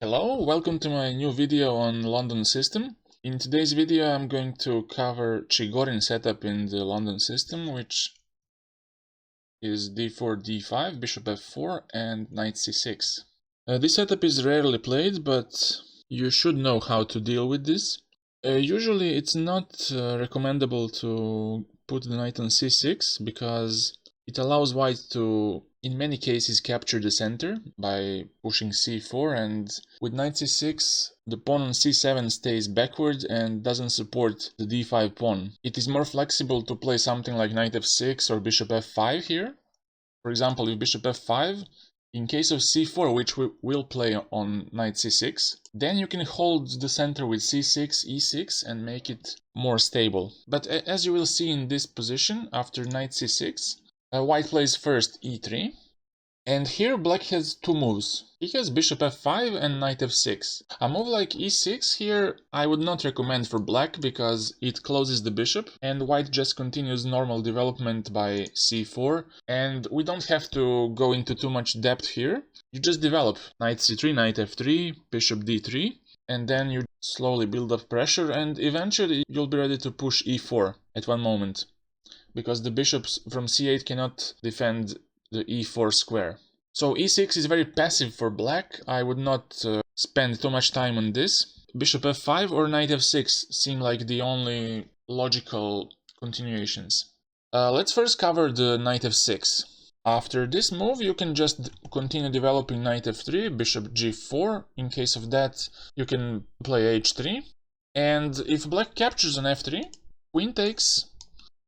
Hello, welcome to my new video on London system. In today's video I'm going to cover Chigorin setup in the London system, which is d4, d5, bishop f4 and knight c6. This setup is rarely played, but you should know how to deal with this. Usually it's not recommendable to put the knight on c6 because it allows white to, in many cases, capture the center by pushing c4, and with knight c6 the pawn on c7 stays backward and doesn't support the d5 pawn. It is more flexible to play something like knight f6 or bishop f5 here. For example, with bishop f5, in case of c4, which we will play on knight c6, then you can hold the center with c6, e6 and make it more stable. But as you will see in this position, after knight c6, white plays first e3, and here black has two moves. He has bishop f5 and knight f6. A move like e6 here I would not recommend for black because it closes the bishop and white just continues normal development by c4, and we don't have to go into too much depth here. You just develop knight c3, knight f3, bishop d3, and then you slowly build up pressure and eventually you'll be ready to push e4 at one moment, because the bishops from c8 cannot defend the e4 square. So e6 is very passive for black. I would not spend too much time on this. Bishop f5 or knight f6 seem like the only logical continuations. Let's first cover the knight f6. After this move you can just continue developing knight f3, bishop g4. In case of that you can play h3, and if black captures on f3, queen takes,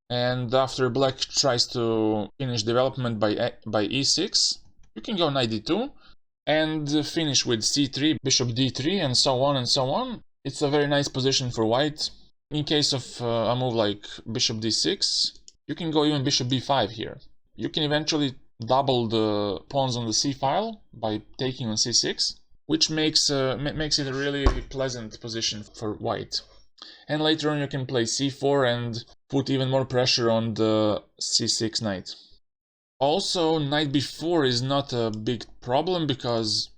and after black tries to finish development by e6, you can go knight d2 and finish with c3, bishop d3, and so on and so on. It's a very nice position for white. In case of a move like bishop d6, you can go even bishop b5 here. You can eventually double the pawns on the c file by taking on c6, which makes it a really pleasant position for white. And later on you can play c4 and put even more pressure on the c6 knight. Also, knight b4 is not a big problem because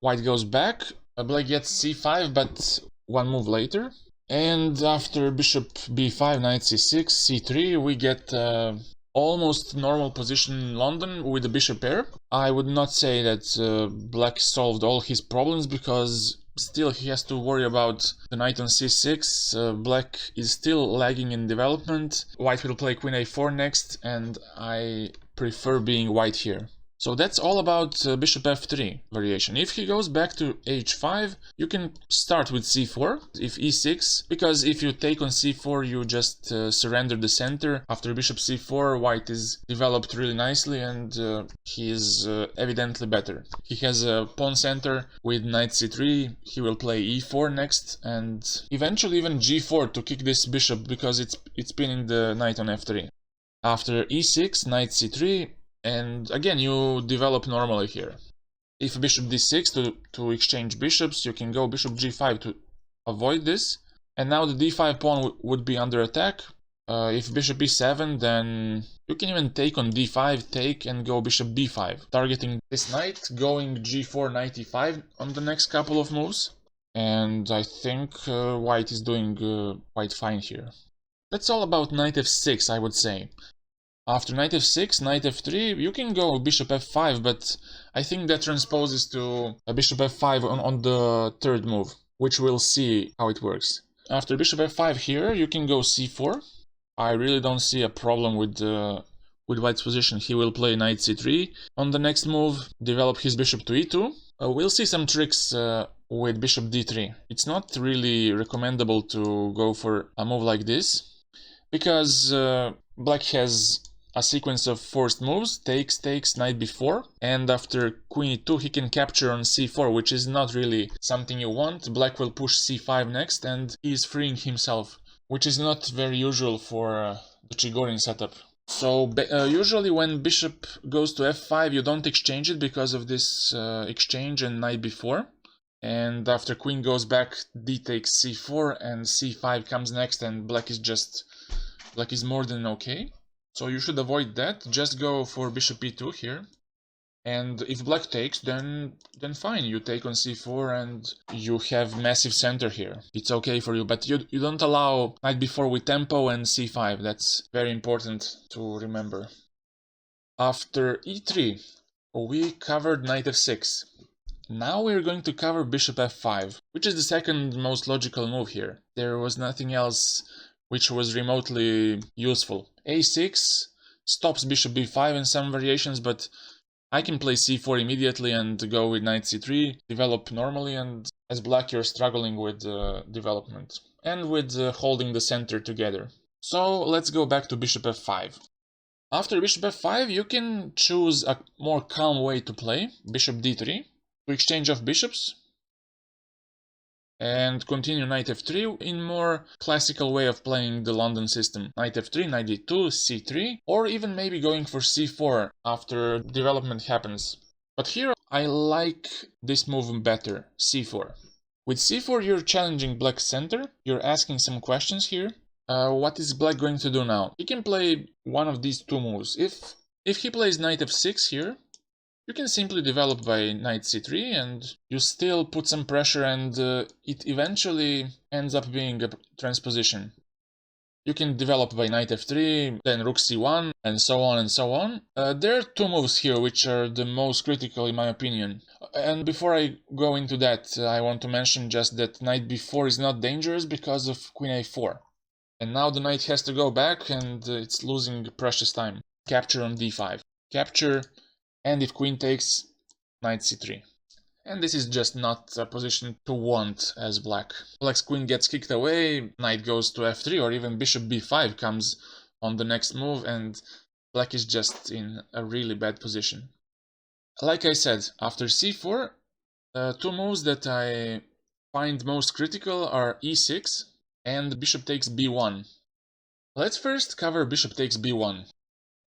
white goes back, black gets c5, but one move later. And after bishop b5, knight c6, c3, we get almost normal position in London with the bishop pair. I would not say that black solved all his problems because still he has to worry about the knight on c6. Black is still lagging in development. White will play queen a4 next, and I prefer being white here. So that's all about bishop f3 variation. If he goes back to h5, you can start with c4, if e6, because if you take on c4 you just surrender the center. After bishop c4, white is developed really nicely and he is evidently better. He has a pawn center with knight c3, he will play e4 next, and eventually even g4 to kick this bishop because it's pinning the knight on f3. After e6, knight c3, and again you develop normally here. If bishop d6 to exchange bishops, you can go bishop g5 to avoid this, and now the d5 pawn would be under attack. If bishop e7, then you can even take on d5, take, and go bishop b5, targeting this knight, going g4, knight e5 on the next couple of moves, and I think white is doing quite fine here. That's all about knight f6, I would say. After knight f6, knight f3, you can go bishop f5, but I think that transposes to a bishop f5 on the third move, which we'll see how it works. After bishop f5 here, you can go c4. I really don't see a problem with white's position. He will play knight c3. On the next move, develop his bishop to e2. We'll see some tricks with bishop d3. It's not really recommendable to go for a move like this, because black has a sequence of forced moves, takes, knight b4, and after queen e2 he can capture on c4, which is not really something you want. Black will push c5 next and he is freeing himself, which is not very usual for the Chigorin setup. So usually when bishop goes to f5 you don't exchange it because of this exchange and knight b4, and after queen goes back d takes c4 and c5 comes next, and black is more than okay. So you should avoid that. Just go for bishop e2 here. And if black takes, then fine, you take on c4 and you have massive center here. It's okay for you, but you don't allow knight b4 with tempo and c5. That's very important to remember. After e3, we covered knight f6. Now we're going to cover bishop f5, which is the second most logical move here. There was nothing else which was remotely useful. a6 stops bishop b5 in some variations, but I can play c4 immediately and go with knight c3, develop normally, and as black you're struggling with development and with holding the center together. So let's go back to bishop f5. After bishop f5 you can choose a more calm way to play, bishop d3, to exchange off bishops, and continue knight f3 in more classical way of playing the London system. Knight f3, knight d2, c3, or even maybe going for c4 after development happens. But here I like this move better, c4. With c4 you're challenging black's center, you're asking some questions here. What is black going to do now? He can play one of these two moves. If he plays knight f6 here, you can simply develop by knight c3 and you still put some pressure, and it eventually ends up being a transposition. You can develop by knight f3, then rook c1, and so on and so on. There are two moves here which are the most critical in my opinion. And before I go into that, I want to mention just that knight b4 is not dangerous because of queen a4. And now the knight has to go back and it's losing precious time. Capture on d5. Capture. And if queen takes, knight c3. And this is just not a position to want as black. Black's queen gets kicked away, knight goes to f3, or even bishop b5 comes on the next move, and black is just in a really bad position. Like I said, after c4, two moves that I find most critical are e6 and bishop takes b1. Let's first cover bishop takes b1.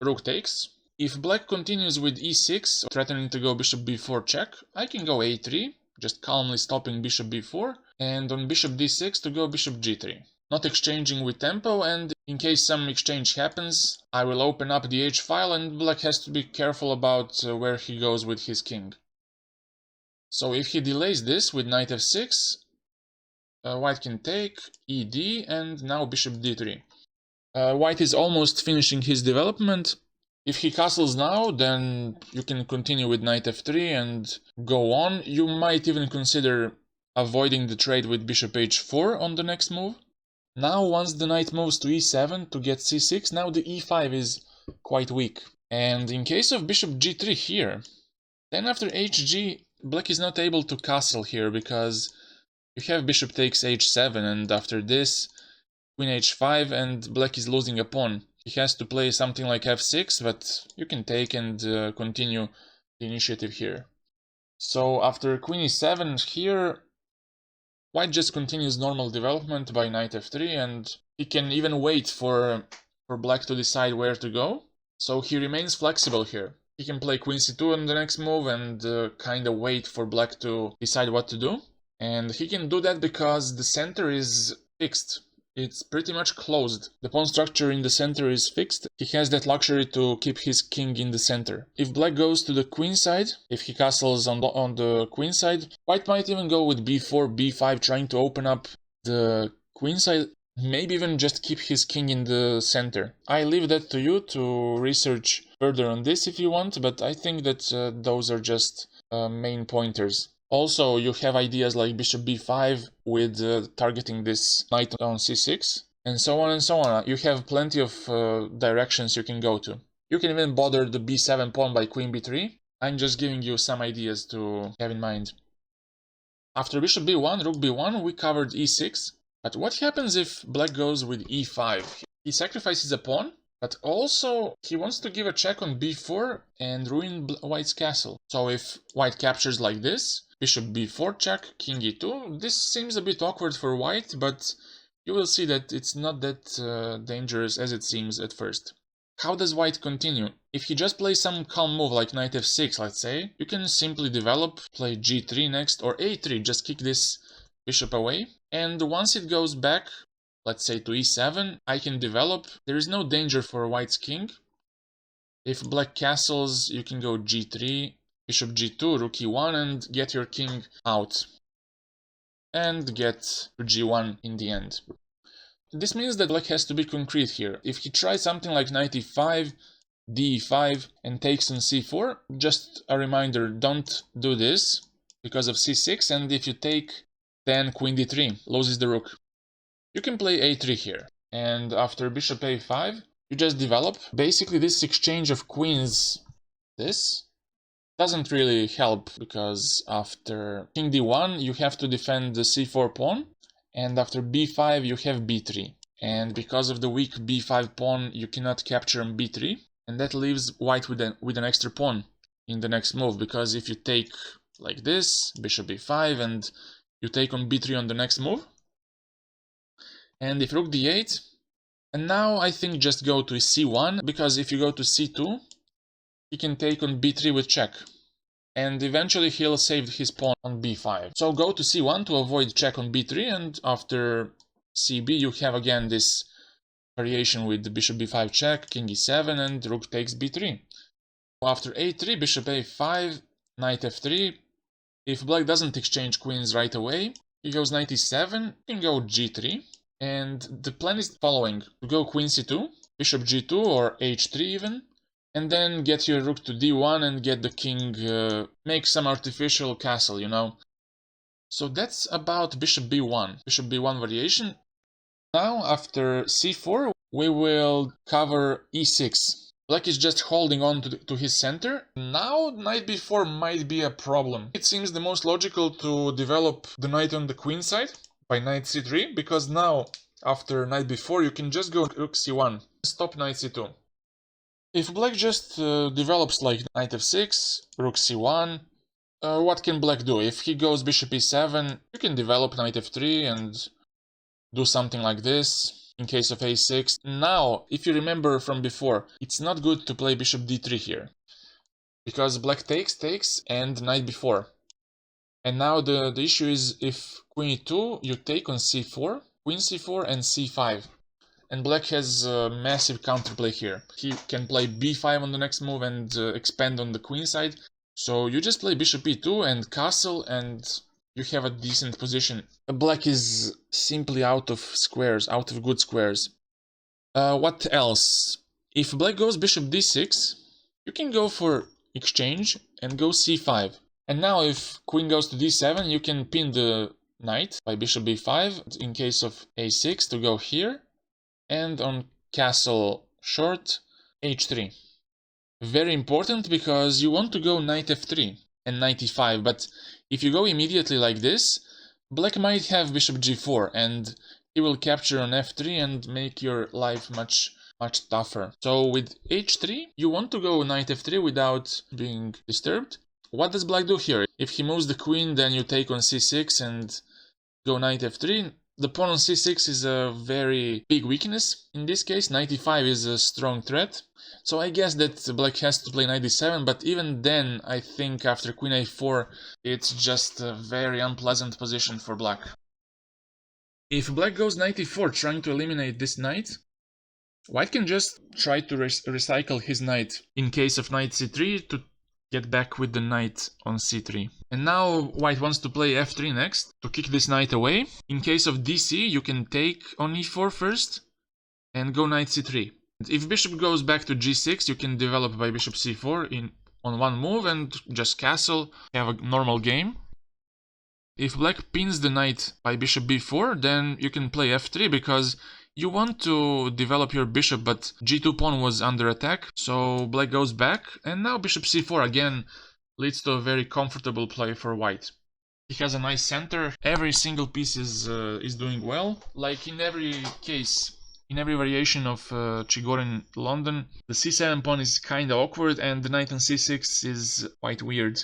Rook takes. If black continues with e6, threatening to go bishop b4 check, I can go a3, just calmly stopping bishop b4, and on bishop d6 to go bishop g3. Not exchanging with tempo, and in case some exchange happens, I will open up the h-file and black has to be careful about where he goes with his king. So if he delays this with knight f6, white can take, ed, and now bishop d3. White is almost finishing his development. If he castles now, then you can continue with knight f3 and go on. You might even consider avoiding the trade with bishop h4 on the next move. Now once the knight moves to e7 to get c6, now the e5 is quite weak. And in case of bishop g3 here, then after hg, black is not able to castle here because you have bishop takes h7, and after this queen h5 and black is losing a pawn. He has to play something like f6, but you can take and continue the initiative here. So after queen e7 here, white just continues normal development by knight f3, and he can even wait for black to decide where to go. So he remains flexible here. He can play queen c2 on the next move and kind of wait for black to decide what to do. And he can do that because the center is fixed. It's pretty much closed. The pawn structure in the center is fixed. He has that luxury to keep his king in the center. If black goes to the queen side, if he castles on the queen side, white might even go with b4, b5, trying to open up the queen side. Maybe even just keep his king in the center. I leave that to you to research further on this if you want, but I think that those are just main pointers. Also, you have ideas like bishop b5 with targeting this knight on c6, and so on and so on. You have plenty of directions you can go to. You can even bother the b7 pawn by queen b3. I'm just giving you some ideas to have in mind. After bishop b1, rook b1, we covered e6. But what happens if black goes with e5? He sacrifices a pawn, but also he wants to give a check on b4 and ruin white's castle. So if white captures like this, bishop b4 check, king e2, this seems a bit awkward for white, but you will see that it's not that dangerous as it seems at first. How does white continue? If he just plays some calm move like knight f6, let's say, you can simply develop, play g3 next, or a3, just kick this bishop away. And once it goes back, let's say to e7, I can develop. There is no danger for white's king. If black castles, you can go g3, bishop g2, rook e1, and get your king out. And get to g1 in the end. This means that black has to be concrete here. If he tries something like knight e5, d5, and takes on c4, just a reminder, don't do this because of c6, and if you take, then queen d3 loses the rook. You can play a3 here, and after bishop a5, you just develop. Basically, this exchange of queens, this doesn't really help, because after king d1 you have to defend the c4 pawn, and after b5 you have b3, and because of the weak b5 pawn you cannot capture on b3, and that leaves white with an extra pawn in the next move, because if you take like this, bishop b5, and you take on b3 on the next move, and if rook d8, and now I think just go to c1, because if you go to c2 he can take on b3 with check, and eventually he'll save his pawn on b5. So go to c1 to avoid check on b3, and after cb you have again this variation with the bishop b5 check, king e7, and rook takes b3. After a3, bishop a5, knight f3. If black doesn't exchange queens right away, he goes knight e7, you can go g3, and the plan is the following: to go queen c2, bishop g2 or h3 even, and then get your rook to d1 and get the king, make some artificial castle, you know. So that's about bishop b1 variation. Now after c4 we will cover e6. Black is just holding on to his center. Now knight b4 might be a problem. It seems the most logical to develop the knight on the queen side by knight c3, because now after knight b4 you can just go rook c1, stop knight c2. If black just develops like knight f6, rook c1, what can black do? If he goes bishop e7, you can develop knight f3 and do something like this in case of a6. Now, if you remember from before, it's not good to play bishop d3 here, because black takes, and knight b4. And now the issue is, if queen e2, you take on c4, queen c4, and c5. And black has a massive counterplay here. He can play b5 on the next move and expand on the queen side. So you just play bishop e2 and castle, and you have a decent position. Black is simply out of squares, out of good squares. What else? If black goes bishop d6, you can go for exchange and go c5. And now if queen goes to d7, you can pin the knight by bishop b5 in case of a6 to go here. And on castle short, h3. Very important, because you want to go knight f3 and knight e5, but if you go immediately like this, black might have bishop g4, and he will capture on f3 and make your life much tougher. So with h3, you want to go knight f3 without being disturbed. What does black do here? If he moves the queen, then you take on c6 and go knight f3. The pawn on c6 is a very big weakness. In this case, knight e5 is a strong threat. So I guess that black has to play knight e7, but even then, I think after queen a4, it's just a very unpleasant position for black. If black goes knight e4, trying to eliminate this knight, white can just try to recycle his knight in case of knight c3 to get back with the knight on c3. And now white wants to play f3 next to kick this knight away. In case of dc, you can take on e4 first and go knight c3. If bishop goes back to g6, you can develop by bishop c4 on one move and just castle, have a normal game. If black pins the knight by bishop b4, then you can play f3, because you want to develop your bishop, but g2 pawn was under attack, so black goes back, and now bishop c4 again leads to a very comfortable play for white. He has a nice center, every single piece is doing well. Like in every case, in every variation of Chigorin London, the c7 pawn is kinda awkward, and the knight on c6 is quite weird.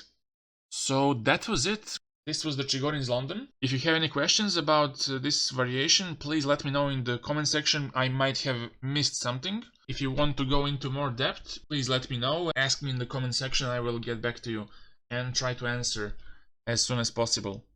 So that was it. This was the Chigorin's London. If you have any questions about this variation, please let me know in the comment section. I might have missed something. If you want to go into more depth, please let me know. Ask me in the comment section, I will get back to you and try to answer as soon as possible.